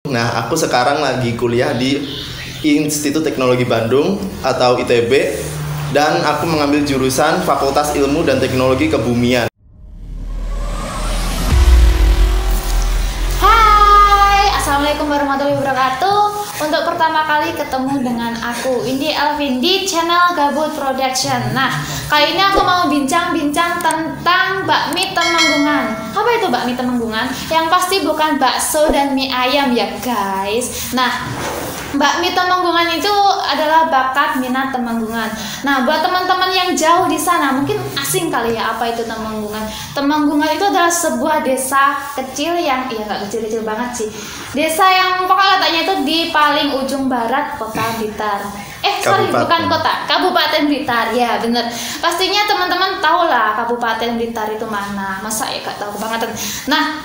Nah, aku sekarang lagi kuliah di Institut Teknologi Bandung atau ITB, dan aku mengambil jurusan Fakultas Ilmu dan Teknologi Kebumian. Hai, assalamualaikum warahmatullahi wabarakatuh. Untuk pertama kali ketemu dengan aku, Indi Elvin, di channel Gabut Production. Nah, kali ini aku mau bincang-bincang tentang bakmi Temanggungan. Apa itu bakmi Temanggungan? Yang pasti bukan bakso dan mie ayam ya guys. Nah, bakmi Temanggungan itu adalah bakat minat Temanggungan. Nah, buat teman-teman yang jauh di sana mungkin asing kali ya apa itu Temanggungan. Temanggungan itu adalah sebuah desa kecil yang nggak kecil-kecil banget sih. Desa yang pokoknya letaknya itu di paling ujung barat kota Blitar. Bukan kota, Kabupaten Blitar. Ya, bener. Pastinya teman-teman tahu lah Kabupaten Blitar itu mana. Masa ya gak tahu kebangetan. Nah,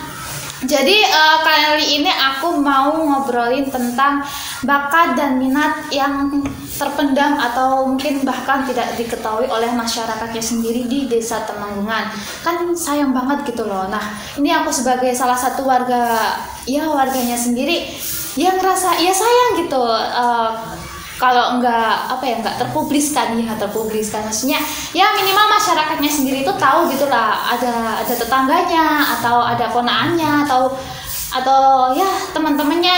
jadi kali ini aku mau ngobrolin tentang bakat dan minat yang terpendam atau mungkin bahkan tidak diketahui oleh masyarakatnya sendiri di desa Temanggungan. Kan sayang banget gitu loh. Nah, ini aku sebagai salah satu warganya sendiri yang ngerasa ya sayang gitu. Kalau nggak terpubliskan maksudnya ya minimal masyarakatnya sendiri itu tahu gitulah, ada tetangganya atau ada ponaannya atau ya teman-temannya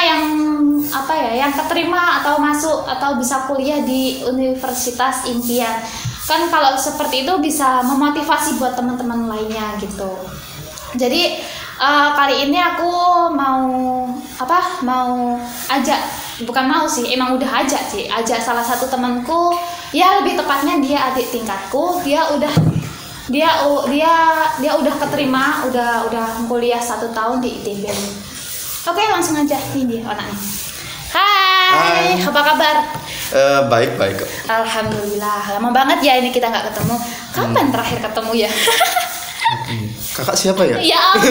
yang keterima atau masuk atau bisa kuliah di universitas impian. Kan kalau seperti itu bisa memotivasi buat teman-teman lainnya gitu. Jadi kali ini aku mau emang udah ajak salah satu temanku, ya lebih tepatnya dia adik tingkatku. Dia udah keterima, udah kuliah 1 tahun di ITB. Oke, langsung aja ini dia anaknya. Hai, apa kabar? Baik. Alhamdulillah, lama banget ya ini kita nggak ketemu. Kapan terakhir ketemu ya? Kakak siapa ya? Ya ampun.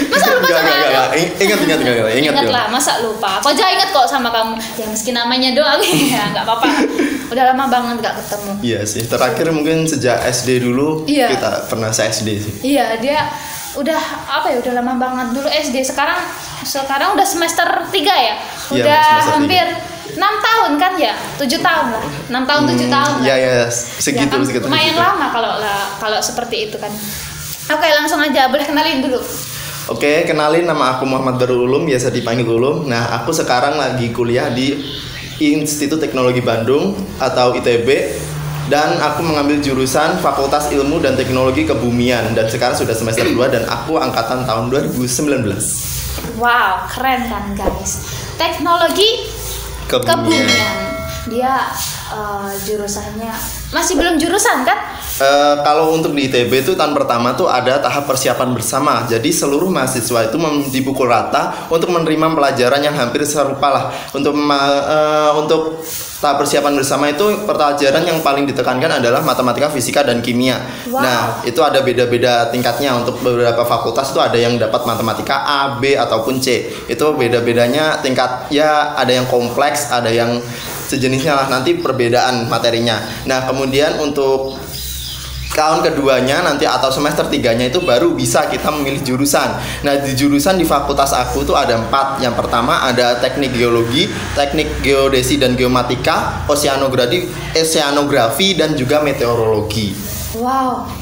Masa lupa sama aku? Ingat lah, masa lupa? Aku aja ingat kok sama kamu. Ya meski namanya doang ya, nggak apa-apa. Udah lama banget nggak ketemu. Iya sih, terakhir mungkin sejak SD dulu. Iya. Kita pernah se-SD sih. Iya, dia udah lama banget dulu SD. Sekarang udah semester 3 ya? Udah hampir 6 tahun kan ya? 7 tahun lah. 6 tahun 7 tahun lah. Iya, segitu. Lumayan lama kalau seperti itu kan. Oke, langsung aja, boleh kenalin dulu. Oke, kenalin, nama aku Muhammad Darul Ulum, biasa dipanggil Ulum. Nah, aku sekarang lagi kuliah di Institut Teknologi Bandung atau ITB, dan aku mengambil jurusan Fakultas Ilmu dan Teknologi Kebumian, dan sekarang sudah semester 2 dan aku angkatan tahun 2019. Wow, keren kan guys. Teknologi Kebumian. Dia jurusannya masih belum jurusan kan? Kalau untuk di ITB itu tahun pertama tuh ada tahap persiapan bersama. Jadi seluruh mahasiswa itu dipukul rata untuk menerima pelajaran yang hampir serupa lah. Untuk tahap persiapan bersama itu pelajaran yang paling ditekankan adalah matematika, fisika, dan kimia. Wow. Nah, itu ada beda-beda tingkatnya. Untuk beberapa fakultas itu ada yang dapat matematika A, B, ataupun C. Itu beda-bedanya tingkat, ya ada yang kompleks, ada yang sejenisnya lah, nanti perbedaan materinya. Nah, kemudian untuk tahun keduanya nanti atau semester 3-nya itu baru bisa kita memilih jurusan. Nah, di jurusan di fakultas aku tuh ada 4. Yang pertama ada teknik geologi, teknik geodesi dan geomatika, oceanografi, dan juga meteorologi. Wow,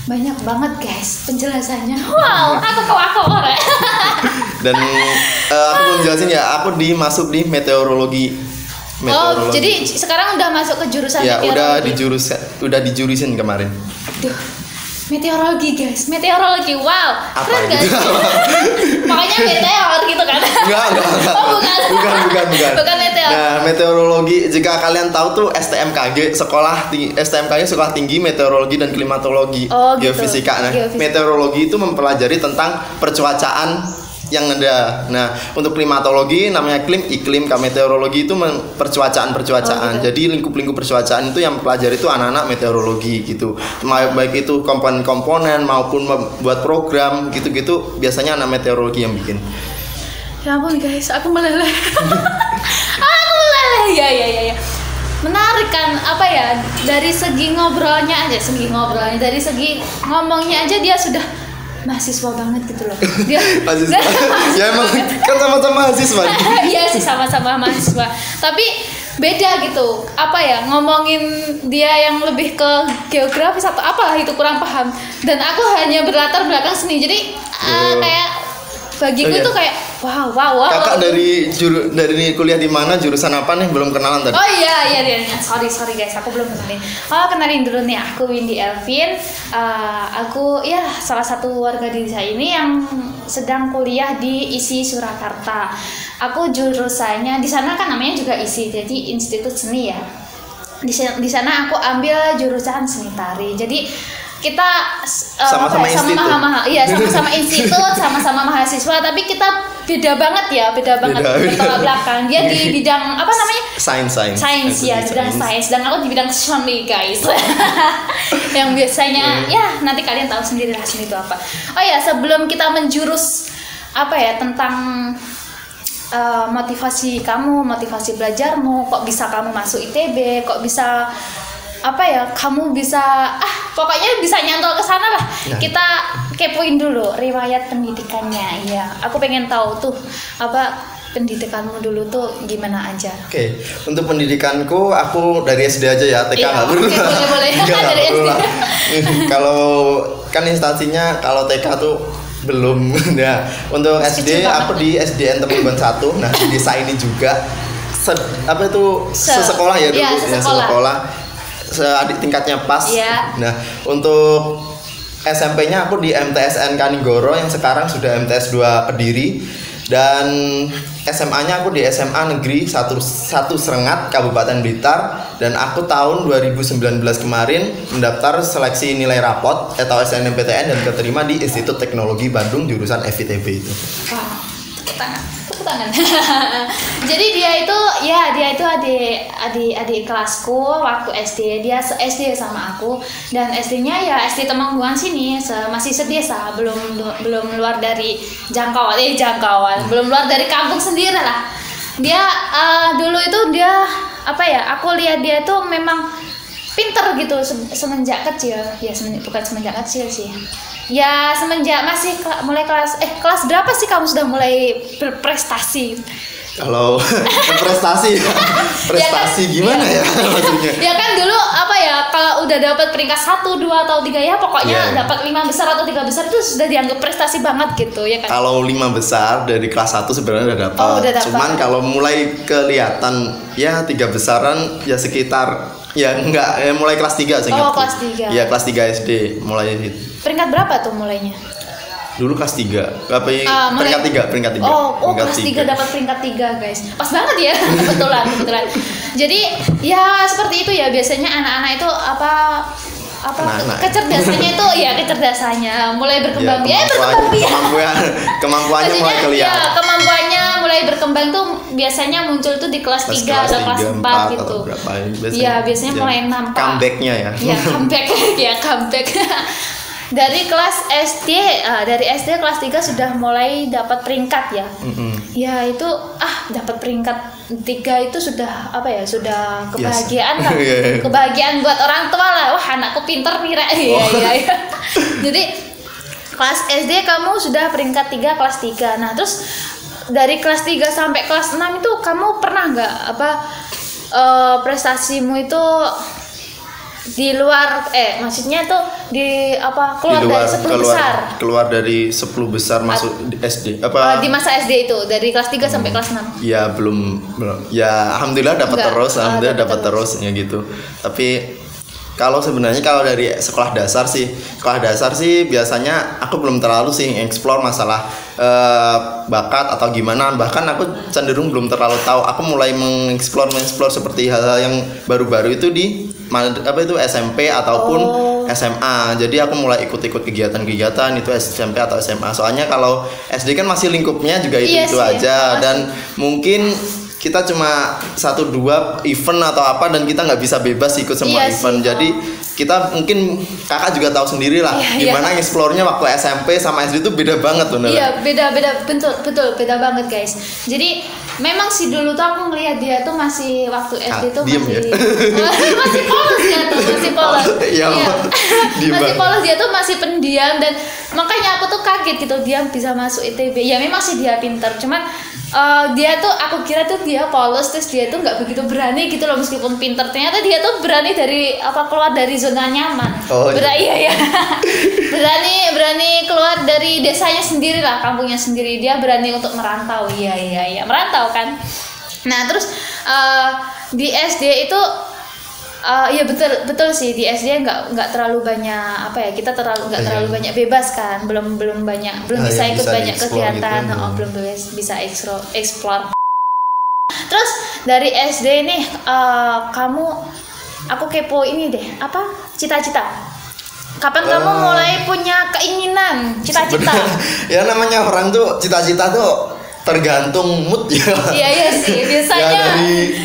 banyak banget guys penjelasannya. Wow, aku kewakor. Dan aku belum jelasin ya, aku masuk di meteorologi. Oh, jadi sekarang udah masuk ke jurusan ya, meteorologi? udah dijurusin kemarin. Aduh, meteorologi guys, meteorologi, wow, apa keren gak sih? Makanya meteor gitu kan? Enggak. Oh, bukan meteor. Nah, meteorologi, jika kalian tahu tuh STMKG, sekolah tinggi meteorologi dan klimatologi, geofisika. Nah, meteorologi itu mempelajari tentang percuacaan yang ada. Nah, untuk klimatologi namanya iklim, meteorologi itu percuacaan. Jadi lingkup-lingkup percuacaan itu yang pelajari itu anak-anak meteorologi gitu. Baik itu komponen maupun membuat program gitu-gitu, biasanya anak meteorologi yang bikin. Ya ampun guys, aku meleleh. Ya. Menarik kan, dari segi ngobrolnya, dari segi ngomongnya aja dia sudah mahasiswa banget gitu loh. Dia mahasiswa. Ya emang kan sama-sama mahasiswa. Iya sih sama-sama mahasiswa. Tapi beda gitu. Apa ya? Ngomongin dia yang lebih ke geografis atau apalah itu kurang paham. Dan aku hanya berlatar belakang seni. Jadi kayak bagiku itu kayak wow. Kakak dari kuliah di mana, jurusan apa nih, belum kenalan tadi? Oh iya. Sorry guys, aku belum kenalin. Kenalin dulu nih, aku Windy Elvin. Aku ya salah satu warga di desa ini yang sedang kuliah di ISI Surakarta. Aku jurusannya di sana kan namanya juga ISI, jadi Institut Seni ya. Di sana aku ambil jurusan seni tari. Jadi kita sama-sama institut, sama-sama mahasiswa, tapi kita beda banget bertolak belakang. Dia di bidang apa namanya? Sains ya, bidang sains, dan aku di bidang seni guys. Yang biasanya ya nanti kalian tahu sendiri lah seni itu apa. Oh ya, sebelum kita menjurus apa ya tentang motivasi belajarmu, kok bisa kamu masuk ITB, kok bisa apa ya kamu bisa pokoknya bisa nyantol ke sana lah. Kita kepoin dulu riwayat pendidikannya. Ya, aku pengen tahu tuh apa pendidikanmu dulu tuh gimana aja. Oke, untuk pendidikanku aku dari SD aja ya, TK nggak perlu. Boleh. Dari SD. Kalau kan instansinya kalau TK tuh belum ya. Untuk SD aku di SDN Temenggung 1. Nah, di desa ini juga sesekolah ya dulu. Ya, sesekolah. Adik tingkatnya pas. Yeah. Nah, untuk SMP-nya aku di MTSN Kanigoro yang sekarang sudah MTS 2 Kediri, dan SMA-nya aku di SMA Negeri 1 Serengat Kabupaten Blitar, dan aku tahun 2019 kemarin mendaftar seleksi nilai rapot atau SNMPTN dan keterima di Institut Teknologi Bandung jurusan FITB itu. Wow. Tepuk tangan. Jadi dia itu adik kelasku waktu SD. Dia SD sama aku, dan SD-nya ya SD Temanggungan sini, masih sedesa, belum luar dari jangkauan, belum luar dari kampung sendiri lah. Dia dulu itu dia apa ya? Aku lihat dia itu memang pinter gitu semenjak kecil. Ya bukan semenjak kecil sih. Ya semenjak masih mulai kelas berapa sih kamu sudah mulai berprestasi? Kalau prestasi gimana ya maksudnya? Ya kan dulu apa ya, kalau udah dapat peringkat 1, 2 atau 3 ya pokoknya dapat 5 besar atau 3 besar itu sudah dianggap prestasi banget gitu ya kan? Kalau 5 besar dari kelas 1 sebenarnya udah dapat. Cuman kalau mulai kelihatan ya 3 besaran ya sekitar mulai kelas 3 saya ingat. Kelas 3. Iya, kelas 3 SD mulai itu. Peringkat berapa tuh mulainya? Dulu kelas 3. Peringkat 3. Kelas 3 dapat peringkat 3, guys. Pas banget ya. Kebetulan. Jadi, ya seperti itu ya biasanya anak-anak itu kecerdasannya itu kecerdasannya mulai berkembang kemampuannya mulai kelihatan. Ya, kemampuannya mulai berkembang tuh biasanya muncul tuh di kelas 3 atau kelas 4 gitu. Iya, biasanya mulai 6. Comeback-nya ya. Iya, comeback. Dari kelas SD, dari SD kelas 3 sudah mulai dapat peringkat ya. Ya itu dapat peringkat 3 itu sudah sudah kebahagiaan lah. Kebahagiaan buat orang tua lah. Wah, anakku pinter nih, Rek. Iya. Jadi kelas SD kamu sudah peringkat 3 kelas 3. Nah, terus dari kelas 3 sampai kelas 6 itu kamu pernah nggak prestasimu itu di luar maksudnya tuh keluar dari 10 besar masuk di SD di masa SD itu dari kelas 3 sampai kelas 6? Ya belum ya alhamdulillah dapat terus ya gitu. Tapi kalau dari sekolah dasar sih biasanya aku belum terlalu sih explore masalah bakat atau gimana, bahkan aku cenderung belum terlalu tahu. Aku mulai mengeksplor seperti hal-hal yang baru-baru itu di SMP ataupun SMA. Jadi aku mulai ikut-ikut kegiatan itu SMP atau SMA. Soalnya kalau SD kan masih lingkupnya juga itu aja, dan mungkin kita cuma 1-2 event atau apa, dan kita nggak bisa bebas ikut semua event. Jadi kita mungkin kakak juga tahu sendiri lah gimana explore-nya waktu SMP sama SD itu beda banget bener. Iya, beda betul beda banget guys. Jadi memang sih dulu tuh aku ngelihat dia tuh masih waktu SD tuh masih polos dia tuh masih polos. Masih polos dia tuh masih pendiam, dan makanya aku tuh kaget gitu dia bisa masuk ITB. Ya memang sih dia pinter, cuman dia tuh aku kira tuh dia polos, terus dia tuh nggak begitu berani gitu loh meskipun pinter. Ternyata dia tuh berani dari keluar dari zona nyaman. Iya. berani keluar dari desanya sendiri lah, kampungnya sendiri. Dia berani untuk merantau. Iya merantau kan. Nah terus di SD itu iya betul sih, di SD nggak terlalu banyak kita nggak terlalu banyak bebas kan, belum bisa ikut banyak kegiatan gitu. Belum bisa explore. Terus dari SD nih aku kepo ini deh, cita-cita kapan kamu mulai punya keinginan cita-cita? Ya namanya orang tuh cita-cita tuh tergantung mood ya. Iya sih biasanya. Ya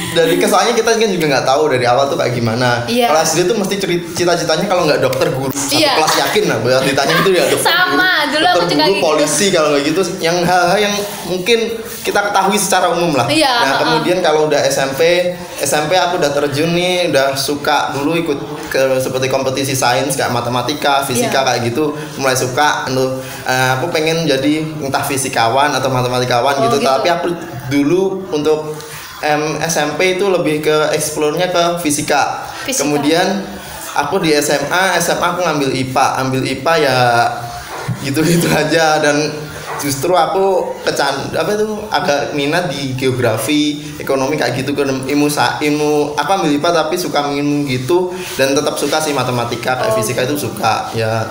dari kesannya kita kan juga nggak tahu dari awal tuh kayak gimana. Iya. Kalau SD tuh mesti cita-citanya kalau nggak dokter guru satu kelas yakin lah buat ditanya gitu ya dokter. Sama guru, dulu aku juga guru, polisi gitu. Kalau kayak gitu yang hal-hal yang mungkin kita ketahui secara umum lah. Iya, nah kemudian kalau udah SMP aku udah terjun nih, udah suka dulu ikut ke seperti kompetisi sains kayak matematika, fisika kayak gitu, mulai suka. Aku pengen jadi entah fisikawan atau matematikawan gitu. Tapi aku dulu untuk SMP itu lebih ke explore-nya ke fisika. Kemudian aku di SMA aku ngambil IPA ya gitu-gitu aja, dan justru aku agak minat di geografi, ekonomi kayak gitu, ke ilmu aku ambil IPA tapi suka ilmu gitu, dan tetap suka sih matematika kayak fisika itu suka ya.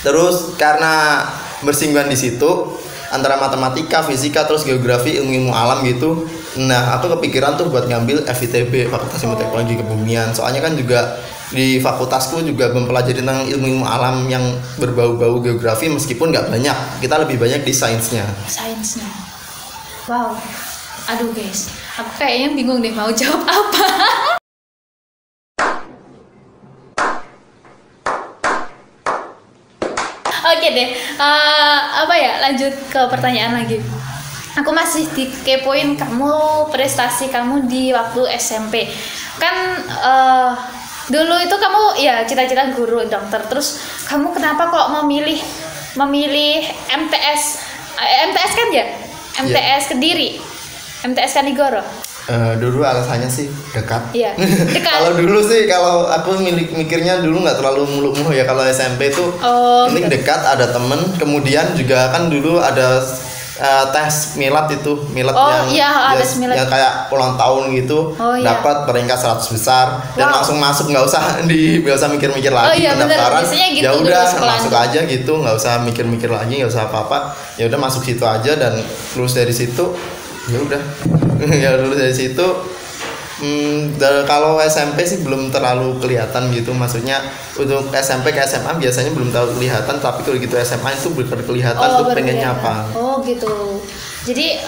Terus karena bersinggungan di situ antara matematika, fisika, terus geografi, ilmu alam gitu. Nah, aku kepikiran tuh buat ngambil FITB, Fakultas Ilmu Teknologi Kebumian. Soalnya kan juga di fakultasku juga mempelajari tentang ilmu alam yang berbau-bau geografi, meskipun nggak banyak. Kita lebih banyak di sainsnya. Wow. Aduh guys, aku kayaknya bingung deh mau jawab apa. Oke deh, lanjut ke pertanyaan lagi. Aku masih dikepoin kamu prestasi kamu di waktu SMP. Kan dulu itu kamu ya cita-cita guru dokter. Terus kamu kenapa kok memilih MTS? MTS kan ya? MTS Kediri, MTS Kanigoro. Dulu alasannya sih dekat. Iya, dekat. kalau aku mikirnya dulu nggak terlalu muluk-muluk ya. Kalau SMP tuh ini dekat, ada temen. Kemudian juga kan dulu ada tes milad yang kayak ulang tahun gitu, dapat peringkat 100 besar dan langsung masuk, nggak usah mikir-mikir lagi pendaftaran. Gitu, ya udah masuk aja gitu, nggak usah mikir-mikir lagi, nggak usah apa-apa. Ya udah masuk situ aja dan lulus dari situ. Ya udah ya lulus dari situ. Kalau SMP sih belum terlalu kelihatan gitu, maksudnya untuk SMP ke SMA biasanya belum terlalu kelihatan, tapi kalau gitu SMA itu kelihatan tuh pengennya apa. Gitu. Jadi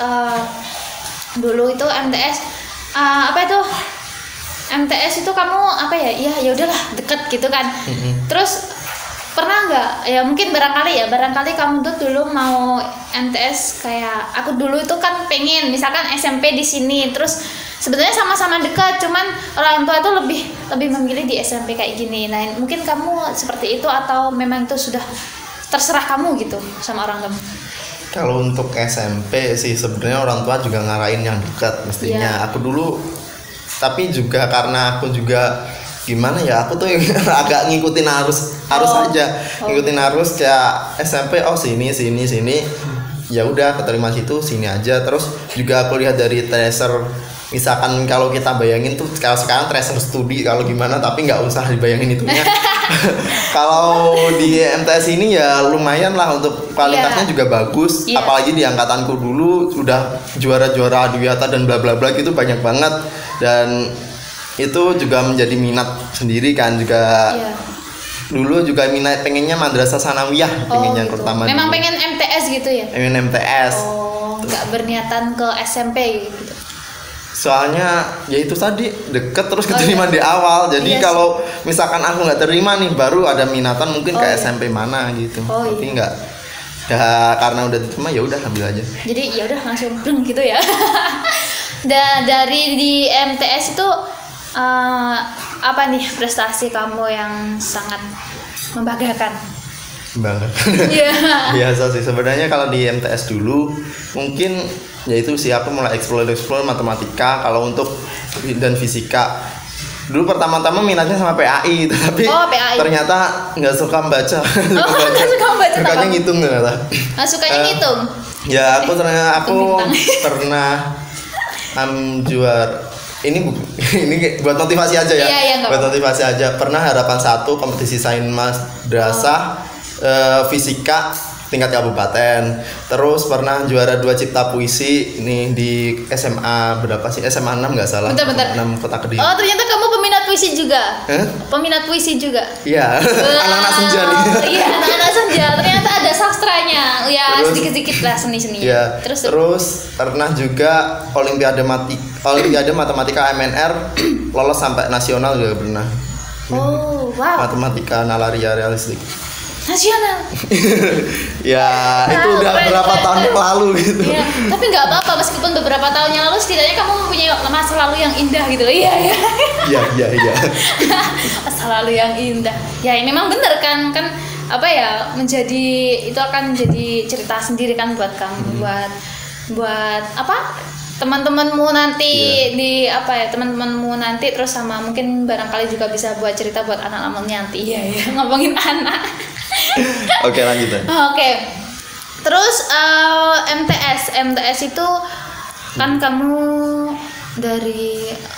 dulu itu MTS MTS itu kamu ya udahlah deket gitu kan. Terus pernah nggak ya, mungkin barangkali kamu tuh dulu mau MTS kayak aku dulu itu kan pengen misalkan SMP di sini, terus sebenarnya sama-sama dekat, cuman orang tua tuh lebih memilih di SMP kayak gini. Nah mungkin kamu seperti itu atau memang itu sudah terserah kamu gitu sama orang kamu? Kalau untuk SMP sih sebenarnya orang tua juga ngarahin yang dekat mestinya. Aku dulu, tapi juga karena aku juga gimana ya, aku tuh agak ngikutin arus aja, ngikutin arus kayak SMP sini ya udah keterima situ sini aja. Terus juga aku lihat dari tracer, misalkan kalau kita bayangin tuh kalau sekarang tracer studi kalau gimana, tapi nggak usah dibayangin itunya. Kalau di MTS ini ya lumayan lah, untuk kualitasnya juga bagus, apalagi di angkatanku dulu udah juara-juara Adiwiyata dan bla bla bla gitu banyak banget, dan itu juga menjadi minat sendiri kan juga. Dulu juga minat pengennya madrasah sanawiyah, pengennya gitu. Pertama memang dulu. Pengen MTS gitu ya? Pengen MTS. Nggak berniatan ke SMP gitu? Soalnya ya itu tadi deket, terus keterima di awal. Jadi kalau misalkan aku nggak terima nih, baru ada minatan mungkin ke SMP mana gitu. Tapi nggak. Ya karena udah diterima ya udah ambil aja. Jadi ya udah langsung gitu ya. Dari di MTS itu apa nih prestasi kamu yang sangat membanggakan? banget. Iya. Biasa sih sebenarnya kalau di MTS dulu mungkin ya itu sih aku mulai explore matematika kalau untuk dan fisika. Dulu pertama-tama minatnya sama PAI tapi PAI. ternyata nggak suka membaca. Nggak suka membaca. Sukanya ngitung ternyata. Sukanya ngitung. Ya aku pernah juara ini buat motivasi aja ya. Iya, buat motivasi aja. Pernah harapan 1 kompetisi sains madrasah fisika tingkat kabupaten. Terus pernah juara 2 cipta puisi ini di SMA berapa sih? SMA 6 nggak salah. Bentar. 6 Kota Kediri. Oh, ternyata kamu peminat puisi juga. Peminat puisi juga. Iya. Anak-anak senja nih. Iya, anak-anak senja. Ternyata ada sastranya. Ya, sedikit-sedikit lah seni-seninya. Iya. Terus pernah juga Olimpiade Matematika MNR lolos sampai nasional juga pernah. Oh, wow. Matematika nalaria realistik. Nasional. Ya, itu udah berapa tahun yang lalu gitu. Iya, tapi nggak apa-apa meskipun beberapa tahun yang lalu setidaknya kamu mempunyai masa lalu yang indah gitu loh. Iya. Iya. Masa lalu yang indah. Ya, memang bener kan apa ya menjadi itu akan menjadi cerita sendiri kan buat kamu buat apa? Teman-temanmu nanti di apa ya teman-temanmu nanti terus sama mungkin barangkali juga bisa buat cerita buat anak-anaknya nanti. Iya, ngomongin anak. Oke, lanjutin. Oke. Terus MTS itu kan kamu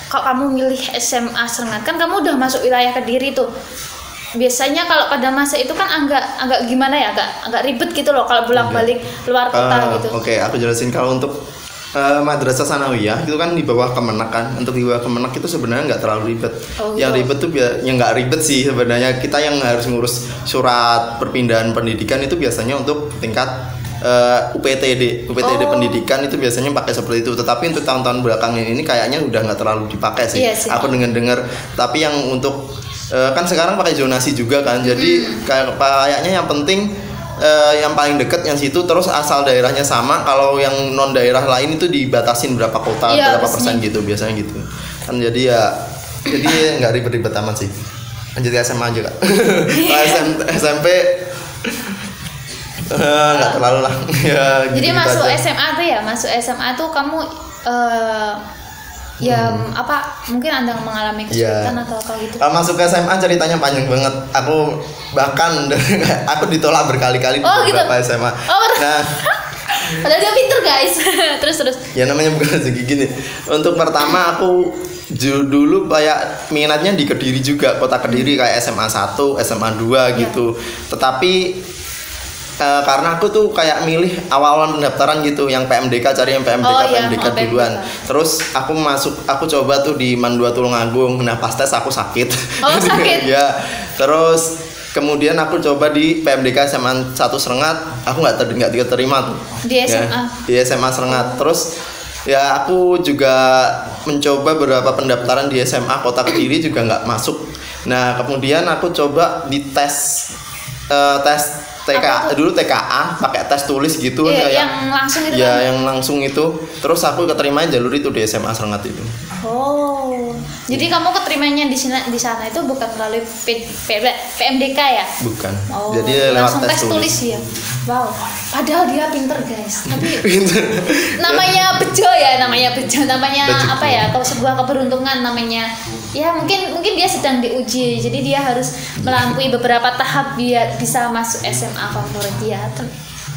kok kamu milih SMA Serengat kan kamu udah masuk wilayah Kediri tuh. Biasanya kalau pada masa itu kan agak gimana ya, agak ribet gitu loh kalau bolak-balik luar kota gitu. Oke, aku jelasin kalau untuk Madrasah Sanawiyah itu kan di bawah Kemenak kan. Untuk di bawah Kemenak itu sebenarnya nggak terlalu ribet. Yang ribet tuh yang nggak ribet sih sebenarnya kita yang harus ngurus surat perpindahan pendidikan itu biasanya untuk tingkat UPTD pendidikan itu biasanya pakai seperti itu. Tetapi untuk tahun-tahun belakangan ini kayaknya udah nggak terlalu dipakai sih. Yes, aku dengar. Tapi yang untuk kan sekarang pakai zonasi juga kan. Jadi kayaknya yang penting yang paling deket yang situ terus asal daerahnya sama. Kalau yang non daerah lain itu dibatasin berapa kota berapa persen gitu biasanya gitu kan. Jadi nggak ribet-ribet amat sih. Lanjut ke SMA aja kak. SMP nggak terlalu lah ya, jadi gitu masuk aja. masuk SMA tuh kamu apa mungkin Anda mengalami kesulitan atau apa gitu. Masuk ke SMA ceritanya panjang banget. Aku bahkan aku ditolak berkali-kali di beberapa gitu? SMA. Nah, padahal dia pinter guys. terus. Ya namanya bukan rezeki gini. Untuk pertama aku dulu kayak minatnya di Kediri juga, kota Kediri kayak SMA 1, SMA 2 gitu. Tetapi karena aku tuh kayak milih awal-awal pendaftaran gitu yang PMDK, cari yang PMDK duluan. Terus aku coba tuh di MAN 2 Tulungagung. Nah pas tes aku sakit. Sakit. Ya. Terus kemudian aku coba di PMDK SMA 1 Serengat, aku nggak diterima tuh. Di SMA. Ya, di SMA Serengat. Terus ya aku juga mencoba beberapa pendaftaran di SMA Kota Kediri juga nggak masuk. Nah kemudian aku coba di tes dulu TKA pakai tes tulis gitu yang langsung itu ya kan? Yang langsung itu terus aku keterima jalur itu di SMA Serengat itu. Jadi kamu keterimanya di sana itu bukan melalui PMDK ya? Bukan. Jadi lewat tes tulis ya. Wow. Padahal dia pinter guys. Tapi namanya bejo. Apa ya? Kalau sebuah keberuntungan namanya. Ya mungkin dia sedang diuji. Jadi dia harus melampaui beberapa tahap biar bisa masuk SMA favorit dia.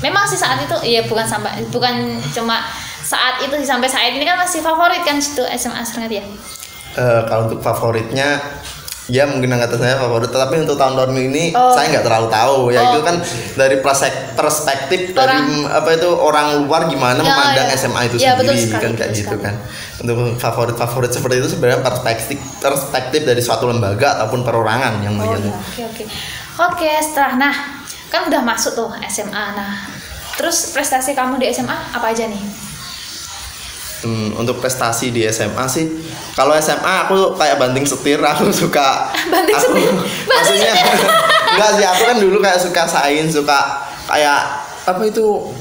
Memang sih saat itu ya bukan cuma saat itu sih, sampai saat ini kan masih favorit kan situ SMA Serengat ya. Kalau untuk favoritnya ya mungkin angkatan saya favorit, tapi untuk tahun-tahun ini saya nggak terlalu tahu ya. Itu kan dari perspektif dari orang luar gimana memandang SMA itu sendiri kan kayak gitu kan. Untuk favorit seperti itu sebenarnya perspektif dari suatu lembaga ataupun perorangan yang melihatnya. Oke, setelah kan udah masuk tuh SMA. Terus prestasi kamu di SMA apa aja nih? Untuk prestasi di SMA sih, kalau SMA aku kayak banting setir, aku suka maksudnya enggak sih, aku kan dulu kayak suka sains, suka kayak apa itu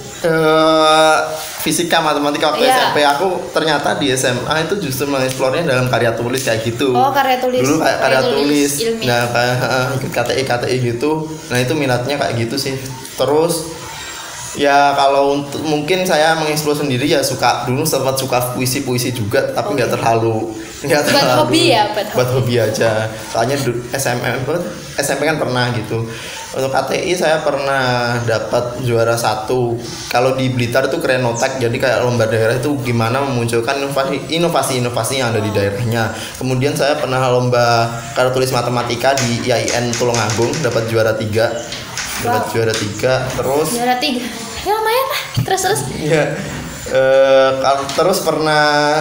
fisika matematika waktu Iya. SMP. Aku ternyata di SMA itu justru mengeksplornya dalam karya tulis kayak gitu. Oh, karya tulis. Dulu kayak karya tulis. ilmiah. Nah, kayak ikut KTI gitu. Nah, itu minatnya kayak gitu sih. Terus ya kalau untuk mungkin saya mengeksplor sendiri ya dulu sempat suka puisi juga, tapi nggak terlalu Buat hobi ya, buat hobi aja. Soalnya SMP kan pernah gitu. Untuk KTI saya pernah dapat juara 1. Kalau di Blitar itu Krenotek, jadi kayak lomba daerah itu gimana memunculkan inovasi-inovasi yang ada di daerahnya. Kemudian saya pernah lomba karya tulis matematika di IAIN Tulungagung, dapat juara 3. Dapat juara 3, terus Juara 3. Ya lumayan lah. Terus. ya terus pernah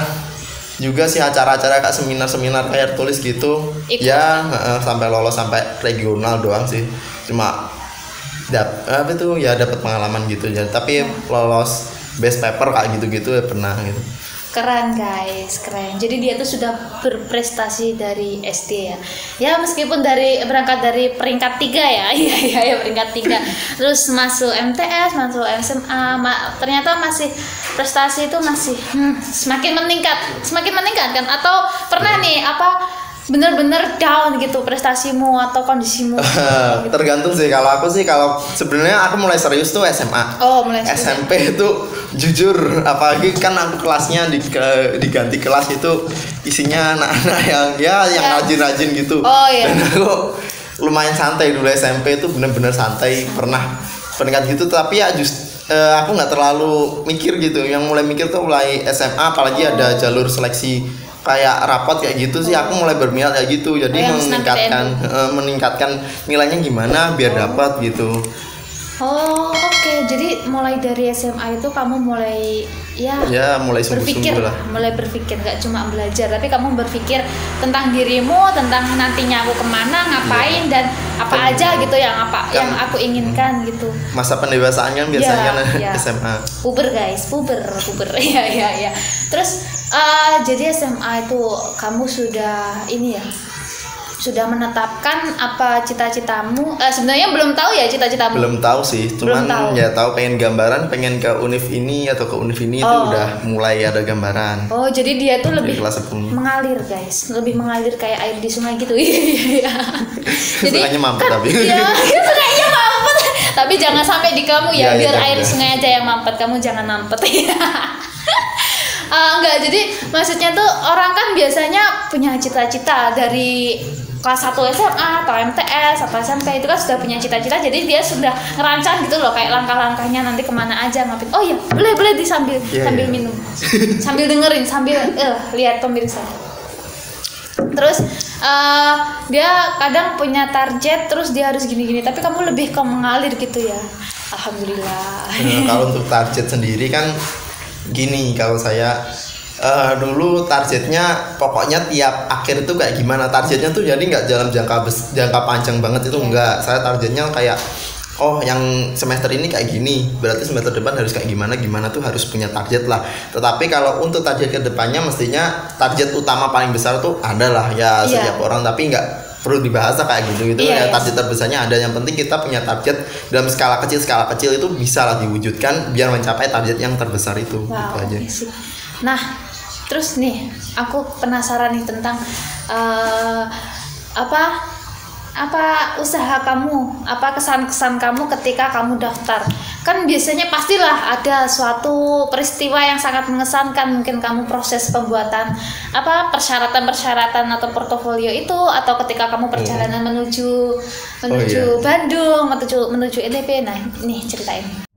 juga sih acara-acara kayak seminar kayak tulis gitu. Ikut. Ya sampai lolos sampai regional doang sih, cuma dapat pengalaman gitu ya, tapi lolos best paper kayak gitu ya pernah gitu. Keren guys, keren. Jadi dia tuh sudah berprestasi dari SD ya. Ya meskipun berangkat dari peringkat 3 ya. Iya peringkat 3. Terus masuk MTS, masuk SMA, ternyata masih prestasi itu masih semakin meningkat kan? Atau pernah nih bener-bener down gitu prestasimu atau kondisimu? Gitu. Tergantung sih. Kalau sebenarnya aku mulai serius tuh SMA. Oh, mulai serius. SMP itu jujur, apalagi kan aku kelasnya diganti kelas itu isinya anak-anak yang rajin-rajin gitu. Oh iya. Dan aku lumayan santai dulu SMP itu, bener-bener santai, pernah peringkat gitu, tapi ya aku nggak terlalu mikir gitu. Yang mulai mikir tuh mulai SMA, apalagi ada jalur seleksi kayak rapot kayak gitu sih, aku mulai berminat kayak gitu. Jadi meningkatkan nilainya gimana biar dapat gitu. Oh oke. Jadi mulai dari SMA itu kamu mulai mulai berpikir sungguh-sungguh lah. mulai berpikir nggak cuma belajar, tapi kamu berpikir tentang dirimu, tentang nantinya aku kemana, ngapain, dan apa aja gitu yang aku inginkan gitu. Masa pendewasaan kan biasanya Iya. SMA. Puber guys, puber. Iya. Terus jadi SMA itu kamu sudah menetapkan apa cita-citamu? Sebenarnya belum tahu ya cita-citamu. Belum tahu sih, cuman ya tahu pengen gambaran, pengen ke univ ini atau ke univ ini. Itu udah mulai ada gambaran. Oh, jadi dia tuh lebih kelas 10. mengalir guys, lebih mengalir kayak air di sungai gitu. Iya. Jadi sungainya mampet tapi. Iya, sungainya mampet. Tapi jangan sampai di kamu ya, Iya, biar iya, air iya. sungai aja yang mampet, kamu jangan mampet ya. Enggak, jadi maksudnya tuh orang kan biasanya punya cita-cita dari kelas 1 SMA atau MTS atau SMP, itu kan sudah punya cita-cita, jadi dia sudah ngerancang gitu loh, kayak langkah-langkahnya nanti kemana aja ngapain. Oh iya, boleh sambil minum, sambil dengerin, sambil lihat pemirsa. Terus dia kadang punya target, terus dia harus gini-gini, tapi kamu lebih ke mengalir gitu ya. Alhamdulillah. Kalau untuk target sendiri kan gini, kalau saya dulu targetnya pokoknya tiap akhir itu kayak gimana targetnya tuh, jadi nggak dalam jangka panjang banget itu enggak. Saya targetnya kayak yang semester ini kayak gini, berarti semester depan harus kayak gimana tuh harus punya target lah. Tetapi kalau untuk target kedepannya mestinya target utama paling besar tuh adalah setiap orang, tapi nggak perlu dibahas kayak gitu target terbesarnya ada. Yang penting kita punya target dalam skala kecil itu bisa lah diwujudkan biar mencapai target yang terbesar itu. Wow, gitu aja. Nah, terus nih aku penasaran nih tentang apa usaha kamu, apa kesan-kesan kamu ketika kamu daftar. Kan biasanya pastilah ada suatu peristiwa yang sangat mengesankan, mungkin kamu proses pembuatan persyaratan atau portofolio itu, atau ketika kamu perjalanan menuju Bandung, menuju NTB. Nah, nih ceritain.